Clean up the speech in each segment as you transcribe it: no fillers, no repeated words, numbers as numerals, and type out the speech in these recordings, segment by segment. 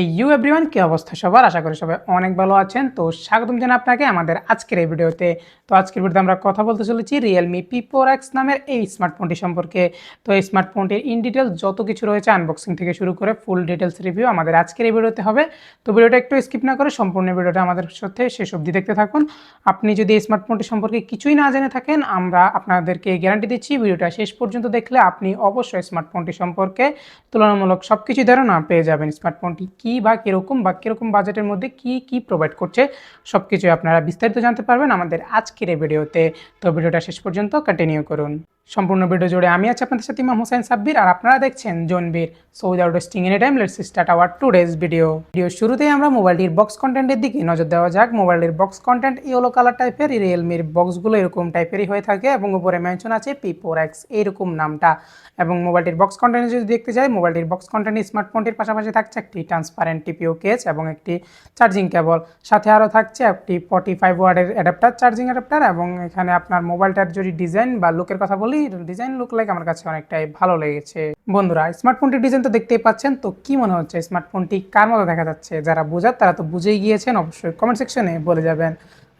Everyone, কি অবস্থা সবার? আশা করি সবাই অনেক ভালো আছেন। তো স্বাগতম জানাই আপনাকে আমাদের আজকের এই ভিডিওতে। তো আজকের ভিডিওতে আমরা কথা বলতে চলেছি Realme P4X নামের এই স্মার্টফোনটি সম্পর্কে। তো এই স্মার্টফোনটির ইন ডিটেইলস যত কিছু রয়েছে আনবক্সিং থেকে শুরু করে ফুল ডিটেইলস রিভিউ আমাদের আজকের এই ভিডিওতে হবে। তো ভিডিওটা একটু স্কিপ না করে সম্পূর্ণ ভিডিওটা আমাদের সাথে শেষ অবধি দেখতে থাকুন। আপনি যদি এই স্মার্টফোনটি সম্পর্কে কিছুই না জেনে থাকেন, আমরা আপনাদেরকে গ্যারান্টি দিচ্ছি ভিডিওটা শেষ পর্যন্ত দেখলে আপনি অবশ্যই স্মার্টফোনটি সম্পর্কে তুলনামূলক সবকিছু ধারণা পেয়ে যাবেন। স্মার্টফোনটি কী বা কীরকম বাজেটের মধ্যে কী প্রোভাইড করছে সবকিছুই আপনারা বিস্তারিত জানতে পারবেন আমাদের আজকের এই ভিডিওতে। তো ভিডিওটা শেষ পর্যন্ত কন্টিনিউ করুন। সম্পূর্ণ ভিডিও জুড়ে আমি আছি আপনাদের সাথে ইমাম হোসেন সাব্বির, আর আপনারা দেখছেন Jonbir. So without wasting any time, let's start our today's video. শুরুতেই আমরা মোবাইলটির বক্স কন্টেন্টের দিকে নজর দেওয়া যাক। মোবাইলটির বক্স কন্টেন্ট ইয়েলো কালার টাইপের। রিয়েলমির বক্সগুলো এরকম টাইপেরই হয়ে থাকে এবং উপরে মেনশন আছে P4X এইরকম নামটা। এবং মোবাইলটির বক্স কন্টেন্ট যদি দেখতে যাই, মোবাইলটির বক্স কন্টেন্ট স্মার্টফোনটির পাশাপাশি থাকছে একটি ট্রান্সপারেন্ট টিপিও কেস এবং একটি চার্জিং কেবল। সাথে আরও থাকছে একটি 45 ওয়াটের অ্যাডাপ্টার, চার্জিং অ্যাডাপ্টার। এবং এখানে আপনার মোবাইলটার যদি ডিজাইন বা লুকের কথা বলি, ডিজাইন লুক লাইক আমার কাছে অনেকটাই ভালো লেগেছে। বন্ধুরা, স্মার্টফোনটির ডিজাইন তো দেখতেই পাচ্ছেন, তো কি মনে হচ্ছে স্মার্টফোনটি কার মতো দেখা যাচ্ছে? যারা বোঝার তারা তো বুঝেই গিয়েছেন, অবশ্যই কমেন্ট সেকশনে বলে যাবেন।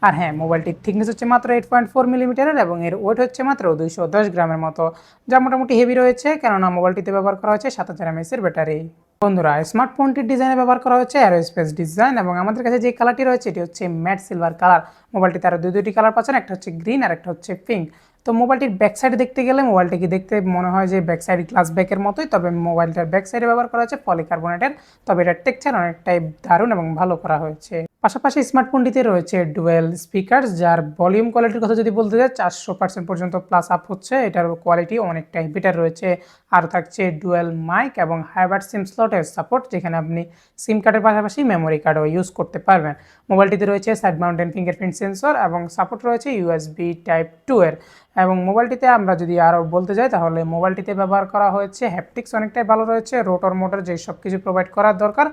আর হ্যাঁ, মোবাইলটির থিকনেস হচ্ছে মাত্র 8.4 মিলিমিটারের এবং এর ওয়েট হচ্ছে মাত্র 210 গ্রামের মতো, যা মোটামুটি হেভি রয়েছে, কেননা মোবাইলটিতে ব্যবহার করা হয়েছে 7000 mAh ব্যাটারি। বন্ধুরা, স্মার্টফোনটির ডিজাইনে ব্যবহার করা হচ্ছে অ্যারোস্পেস ডিজাইন এবং আমাদের কাছে যে কালারটি রয়েছে এটি হচ্ছে ম্যাট সিলভার কালার। মোবাইলটিতে আরও দুটি কালার পাচ্ছেন, একটা হচ্ছে গ্রিন আর একটা হচ্ছে পিঙ্ক। তো মোবাইলটির ব্যাক সাইডে দেখতে গেলে মোবাইলটিকে দেখতে মনে হয় যে ব্যাক সাইড গ্লাস ব্যাকের মতোই, তবে মোবাইলটার ব্যাক সাইডে ব্যবহার করা হচ্ছে পলিকার্বনেটের। তবে এটার টেক্সচার অনেকটাই দারুণ এবং ভালো করা হয়েছে। পাশাপাশি স্মার্টফোনটিতে রয়েছে ডুয়েল স্পিকার, যার ভলিউম কোয়ালিটির কথা যদি বলতে যাই 400% পর্যন্ত প্লাস আপ হচ্ছে। এটার কোয়ালিটি অনেকটাই বেটার রয়েছে। আর থাকছে ডুয়েল মাইক এবং হাইব্রিড সিম স্লটের সাপোর্ট, যেখানে আপনি সিম কার্ডের পাশাপাশি মেমোরি কার্ডও ইউজ করতে পারবেন। মোবাইলটিতে রয়েছে সাইড মাউন্টেন ফিঙ্গারপ্রিন্ট সেন্সর এবং সাপোর্ট রয়েছে USB Type 2 এর। এবং মোবাইলটিতে আমরা যদি আরও বলতে যাই, তাহলে মোবাইলটিতে ব্যবহার করা হয়েছে হ্যাপটিক্স অনেকটাই ভালো রয়েছে। রোটর মোটর যে সব কিছু প্রোভাইড করার দরকার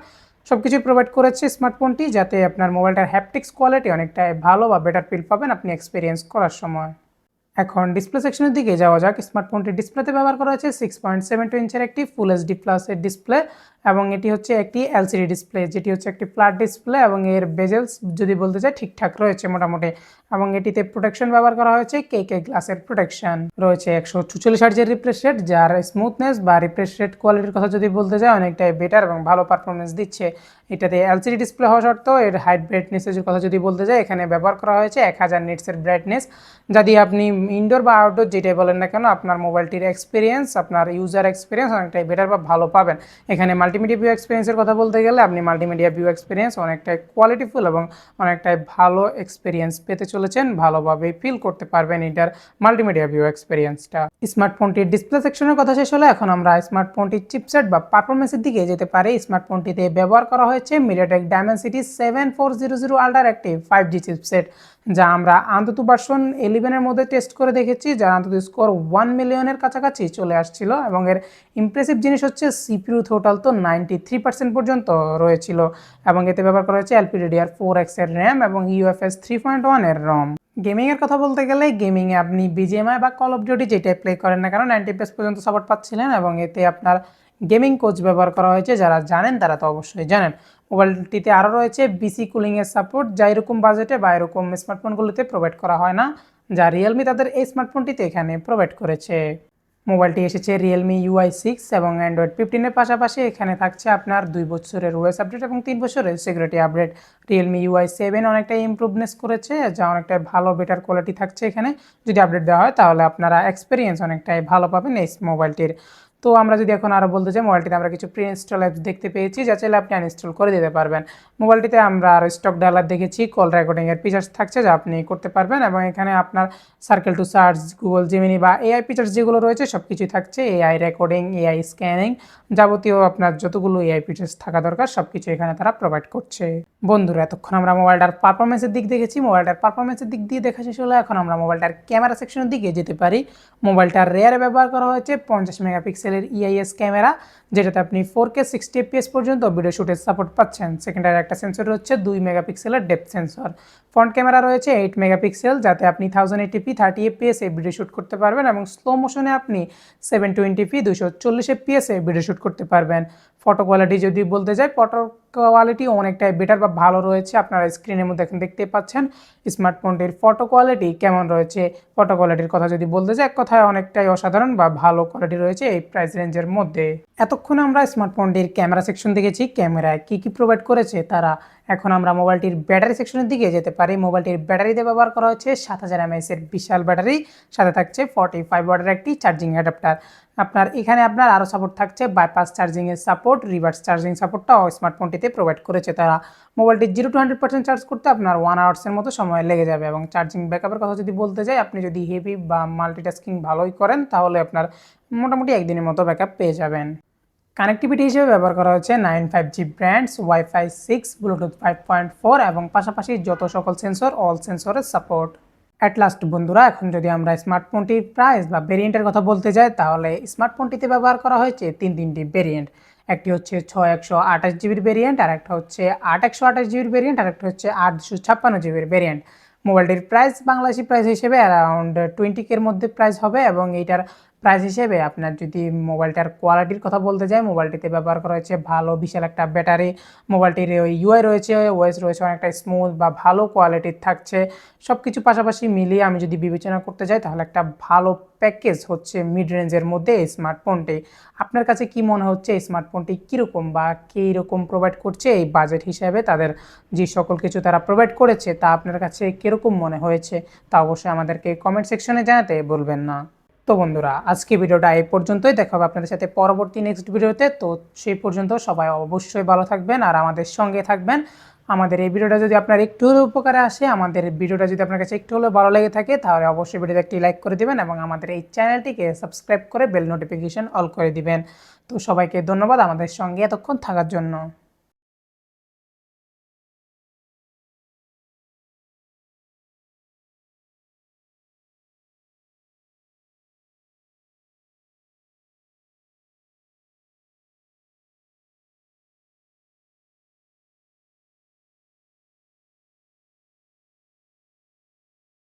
সব কিছুই প্রোভাইড করেছে স্মার্টফোনটি, যাতে আপনার মোবাইলটার হ্যাপটিক্স কোয়ালিটি অনেকটাই ভালো বা বেটার ফিল পাবেন আপনি এক্সপিরিয়েন্স করার সময়। এখন ডিসপ্লে সেকশনের দিকে যাওয়া যাক। স্মার্টফোনটির ডিসপ্লেতে ব্যবহার করা হয়েছে 6.72 ইঞ্চের একটি ফুল এইচডি প্লাসের ডিসপ্লে এবং এটি হচ্ছে একটি এলসিডি ডিসপ্লে, যেটি হচ্ছে একটি ফ্ল্যাট ডিসপ্লে এবং এর বেজেলস যদি বলতে চাই ঠিকঠাক রয়েছে মোটামুটি। এবং এটিতে প্রোটেকশন ব্যবহার করা হয়েছে কে গ্লাসের প্রোটেকশন রয়েছে। 144 হার্জের রিফ্রেশ রেট, যার স্মুথনেস বা রিফ্রেশ রেট কোয়ালিটির কথা যদি বলতে চাই অনেকটাই বেটার এবং ভালো পারফরমেন্স দিচ্ছে। এটাতে এলসিডি ডিসপ্লে হওয়া সত্ত্বেও এর হাইট ব্রাইটনেসের কথা যদি বলতে চাই, এখানে ব্যবহার করা হয়েছে 1000 নিটসের ব্রাইটনেস, যদি আপনি ইনডোর বা আউটডোর যেটাই বলেন না কেন আপনার মোবাইলটির এক্সপিরিয়েন্স, আপনার ইউজার এক্সপিরিয়েন্স অনেকটাই বেটার বা ভালো পাবেন। এখানে মাল্টিমিডিয়া ভিউ এক্সপিরিয়েন্সের কথা বলতে গেলে আপনি মাল্টিমিডিয়া ভিউ এক্সপিরিয়েন্স অনেকটাই কোয়ালিটিফুল এবং অনেকটাই ভালো এক্সপিরিয়েন্স পেতে চলেছেন, ভালোভাবেই ফিল করতে পারবেন এটার মাল্টিমিডিয়া ভিউ এক্সপিরিয়েন্সটা। স্মার্টফোনটির ডিসপ্লে সেকশনের কথা শেষ হলে এখন আমরা স্মার্টফোনটির চিপসেট বা পারফরমেন্সের দিকে যেতে পারি। স্মার্টফোনটিতে ব্যবহার করা হয়েছে MediaTek Dimensity 7400 আল্ট্রার একটি 5G চিপসেট, যা আমরা অন্তত ভার্সন 11 এর মধ্যে টেস্ট করে দেখেছি, যার অন্তত স্কোর 1 মিলিয়নের কাছাকাছি চলে আসছিল। এবং এর ইমপ্রেসিভ জিনিস হচ্ছে সিপিইউ থ্রোটল তো 93% পর্যন্ত রয়েছিল এবং এতে ব্যবহার করা হয়েছে LPDDR4X এর র্যাম এবং UFS 3.1 এর রম। গেমিংয়ের কথা বলতে গেলে গেমিংয়ে আপনি BGMI বা কল অফ ডিউটি যেটাই প্লে করেন না কেন 90 FPS পর্যন্ত সাপোর্ট পাচ্ছিলেন এবং এতে আপনার গেমিং কোচ ব্যবহার করা হয়েছে, যারা জানেন তারা তো অবশ্যই জানেন। মোবাইলটিতে আরও রয়েছে বিসি কুলিংয়ের সাপোর্ট, যা এরকম বাজেটে বা এরকম স্মার্টফোনগুলিতে প্রোভাইড করা হয় না, যা রিয়েলমি তাদের এই স্মার্টফোনটিতে এখানে প্রোভাইড করেছে। মোবাইলটি এসেছে Realme UI 6 এবং Android 15 এর পাশাপাশি এখানে থাকছে আপনার 2 বছরের ওএস আপডেট এবং 3 বছরের সিকিউরিটি আপডেট। Realme UI 7 অনেকটাই ইমপ্রুভনেস করেছে, যা অনেকটাই ভালো বেটার কোয়ালিটি থাকছে এখানে। যদি আপডেট দেওয়া হয় তাহলে আপনারা এক্সপিরিয়েন্স অনেকটাই ভালো পাবেন এই মোবাইলটির। তো আমরা যদি এখন আরও বলতে চাই, মোবাইলটিতে আমরা কিছু প্রি ইনস্টল অ্যাপস দেখতে পেয়েছি, যা চাইলে আপনি আনইনস্টল করে দিতে পারবেন। মোবাইলটিতে আমরা আরও স্টক ডায়ালার দেখেছি, কল রেকর্ডিংয়ের ফিচার্স থাকছে যা আপনি করতে পারবেন এবং এখানে আপনার circle to search, Google Gemini বা এআই ফিচার্স যেগুলো রয়েছে সব কিছুই থাকছে। এআই রেকর্ডিং, এআই স্ক্যানিং, যাবতীয় আপনার যতগুলো এআই ফিচার্স থাকা দরকার সব কিছু এখানে তারা প্রোভাইড করছে। বন্ধুরা, এতক্ষণ আমরা মোবাইলটার পারফরমেন্সের দিক দেখেছি। মোবাইলটার পারফরমেন্সের দিক দিয়ে দেখা শেষ হলে এখন আমরা মোবাইলটার ক্যামেরা সেকশনের দিকে যেতে পারি। মোবাইলটার রেয়ারে ব্যবহার করা হয়েছে 50 মেগাপিক্সেলের EIS ক্যামেরা, যেটাতে আপনি 4K 60 FPS পর্যন্ত ভিডিও শুটের সাপোর্ট পাচ্ছেন। সেকেন্ডারি একটা সেন্সর হচ্ছে 2 মেগাপিক্সেলের ডেপথ সেন্সর। ফ্রন্ট ক্যামেরা রয়েছে 8 মেগাপিক্সেল, যাতে আপনি 1080p 30 FPS এ ভিডিও শ্যুট করতে পারবেন এবং স্লো মোশনে আপনি 720p 240 FPS এ ভিডিও শ্যুট করতে পারবেন। ফটো কোয়ালিটি যদি বলতে যাই, ফটো কোয়ালিটি অনেকটাই বেটার বা ভালো রয়েছে। আপনারা স্ক্রিনের মধ্যে এখন দেখতে পাচ্ছেন স্মার্টফোনটির ফটো কোয়ালিটি কেমন রয়েছে। ফটো কোয়ালিটির কথা যদি বলতে যাই, এক কথায় অনেকটাই অসাধারণ বা ভালো কোয়ালিটি রয়েছে এই প্রাইস রেঞ্জের মধ্যে। এতক্ষণ আমরা স্মার্টফোনটির ক্যামেরা সেকশন দেখেছি, ক্যামেরায় কী কী প্রোভাইড করেছে তারা। এখন আমরা মোবাইলটির ব্যাটারি সেকশনের দিকে যেতে পারি। মোবাইলটির ব্যাটারিতে ব্যবহার করা হচ্ছে 7000 mAh এর বিশাল ব্যাটারি, সাথে থাকছে 45 ওয়াটের একটি চার্জিং অ্যাডাপ্টার। আপনার এখানে আরও সাপোর্ট থাকছে বাইপাস চার্জিংয়ের সাপোর্ট, রিভার্স চার্জিং সাপোর্টটাও স্মার্টফোনটিতে প্রোভাইড করেছে তারা। মোবাইলটি 0 to 100% চার্জ করতে আপনার 1 আওয়ার্সের মতো সময় লেগে যাবে। এবং চার্জিং ব্যাকআপের কথা যদি বলতে যাই, আপনি যদি হেভি বা মাল্টিটাস্কিং ভালোই করেন তাহলে আপনার মোটামুটি একদিনের মতো ব্যাকআপ পেয়ে যাবেন। কানেক্টিভিটি হিসেবে ব্যবহার করা হচ্ছে 95G ব্র্যান্ডস, ওয়াইফাই 6, ব্লুটুথ 5.4 এবং পাশাপাশি যত সকল সেন্সর অল সেন্সরের সাপোর্ট। অ্যাট লাস্ট বন্ধুরা, এখন যদি আমরা স্মার্টফোনটির প্রাইস বা ভেরিয়েন্টের কথা বলতে যাই, তাহলে স্মার্টফোনটিতে ব্যবহার করা হয়েছে তিনটি ভেরিয়েন্ট। একটি হচ্ছে 6128 জিবির ভেরিয়েন্ট, আর একটা হচ্ছে 8128 জিবির ভেরিয়েন্ট, আর একটা হচ্ছে 856 জিবির ভেরিয়েন্ট। মোবাইলটির প্রাইস বাংলাদেশি প্রাইস হিসেবে অ্যারাউন্ড 20K মধ্যে প্রাইস হবে। এবং এইটার প্রাইস হিসেবে আপনার যদি মোবাইলটার কোয়ালিটির কথা বলতে যাই, মোবাইলটিতে ব্যবহার করা হয়েছে ভালো বিশাল একটা ব্যাটারি। মোবাইলটির ওই ইউআই রয়েছে, ওএস রয়েছে অনেকটা স্মুথ বা ভালো কোয়ালিটির থাকছে। সব কিছু পাশাপাশি মিলিয়ে আমি যদি বিবেচনা করতে যাই, তাহলে একটা ভালো প্যাকেজ হচ্ছে মিড রেঞ্জের মধ্যে এই স্মার্টফোনটি। আপনার কাছে কি মনে হচ্ছে এই স্মার্টফোনটি কীরকম বা কী রকম প্রোভাইড করছে এই বাজেট হিসাবে? তাদের যে সকল কিছু তারা প্রোভাইড করেছে তা আপনার কাছে কীরকম মনে হয়েছে তা অবশ্যই আমাদেরকে কমেন্ট সেকশনে জানাতে বলবেন না। তো বন্ধুরা, আজকে ভিডিওটা এই পর্যন্তই। দেখা হবে আপনাদের সাথে পরবর্তী নেক্সট ভিডিওতে। তো সেই পর্যন্ত সবাই অবশ্যই ভালো থাকবেন আর আমাদের সঙ্গে থাকবেন। আমাদের এই ভিডিওটা যদি আপনার একটু হলেও উপকারে আসে, আমাদের ভিডিওটা যদি আপনার কাছে একটু হলেও ভালো লেগে থাকে, তাহলে অবশ্যই ভিডিওতে একটি লাইক করে দিবেন এবং আমাদের এই চ্যানেলটিকে সাবস্ক্রাইব করে বেল নোটিফিকেশন অল করে দিবেন। তো সবাইকে ধন্যবাদ আমাদের সঙ্গে এতক্ষণ থাকার জন্য।